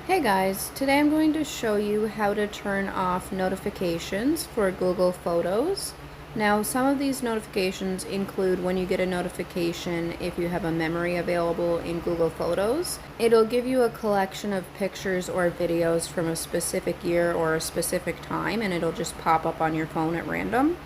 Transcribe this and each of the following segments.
Hey guys, today I'm going to show you how to turn off notifications for Google Photos. Now, some of these notifications include when you get a notification if you have a memory available in Google Photos. It'll give you a collection of pictures or videos from a specific year or a specific time, and it'll just pop up on your phone at random.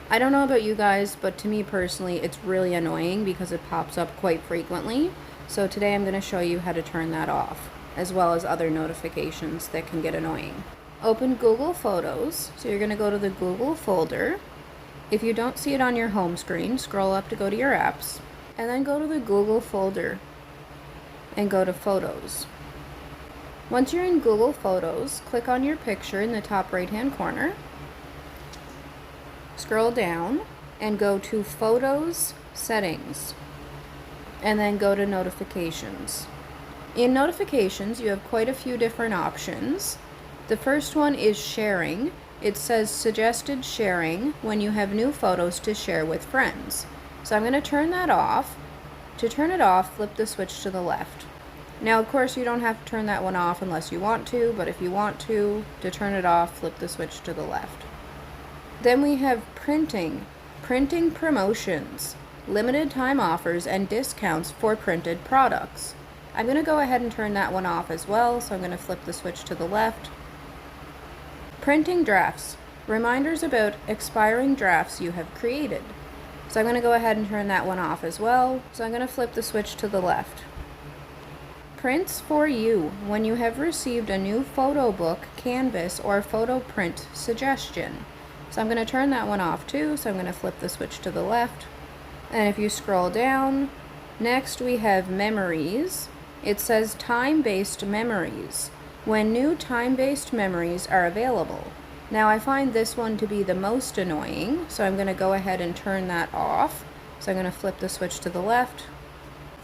I don't know about you guys, but to me personally, it's really annoying because it pops up quite frequently. So today I'm going to show you how to turn that off, as well as other notifications that can get annoying. Open Google Photos. So you're going to go to the Google folder. If you don't see it on your home screen, scroll up to go to your apps, and then go to the Google folder and go to Photos. Once you're in Google Photos, click on your picture in the top right-hand corner. Scroll down and go to Photos, Settings, and then go to Notifications. In Notifications, you have quite a few different options. The first one is Sharing. It says Suggested Sharing when you have new photos to share with friends. So I'm going to turn that off. To turn it off, flip the switch to the left. Now, of course, you don't have to turn that one off unless you want to, but if you want to turn it off, flip the switch to the left. Then we have Printing. Printing promotions, limited time offers, and discounts for printed products. I'm going to go ahead and turn that one off as well, so I'm going to flip the switch to the left. Printing drafts, reminders about expiring drafts you have created. So I'm going to go ahead and turn that one off as well, so I'm going to flip the switch to the left. Prints for you, when you have received a new photo book, canvas, or photo print suggestion. So I'm going to turn that one off too, so I'm going to flip the switch to the left. And if you scroll down, next we have memories. It says time-based memories, when new time-based memories are available. Now I find this one to be the most annoying, so I'm going to go ahead and turn that off. So I'm going to flip the switch to the left.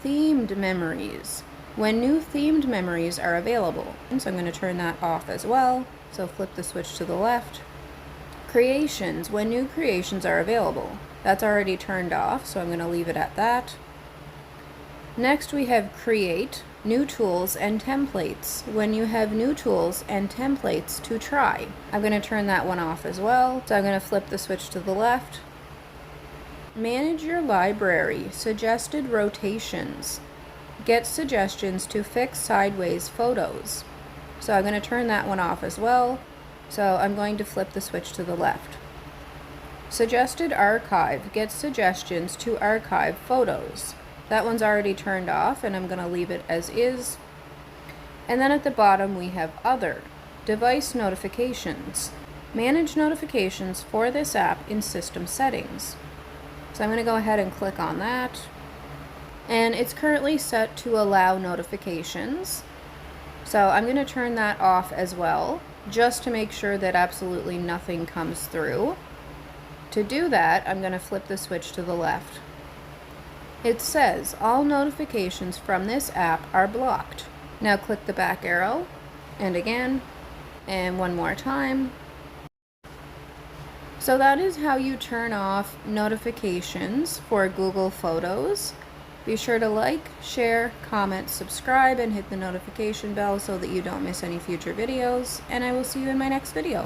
Themed memories, when new themed memories are available. So I'm going to turn that off as well, so flip the switch to the left. Creations, when new creations are available. That's already turned off, so I'm going to leave it at that. Next we have Create, new tools and templates, when you have new tools and templates to try. I'm going to turn that one off as well, so I'm going to flip the switch to the left. Manage your library, suggested rotations. Get suggestions to fix sideways photos. So I'm going to turn that one off as well. So I'm going to flip the switch to the left. Suggested archive, get suggestions to archive photos. That one's already turned off, and I'm going to leave it as is. And then at the bottom we have Other, device notifications. Manage notifications for this app in system settings. So I'm going to go ahead and click on that. And it's currently set to allow notifications. So I'm going to turn that off as well, just to make sure that absolutely nothing comes through. To do that, I'm going to flip the switch to the left. It says all notifications from this app are blocked. Now click the back arrow, and again, and one more time. So that is how you turn off notifications for Google Photos. Be sure to like, share, comment, subscribe, and hit the notification bell so that you don't miss any future videos, and I will see you in my next video.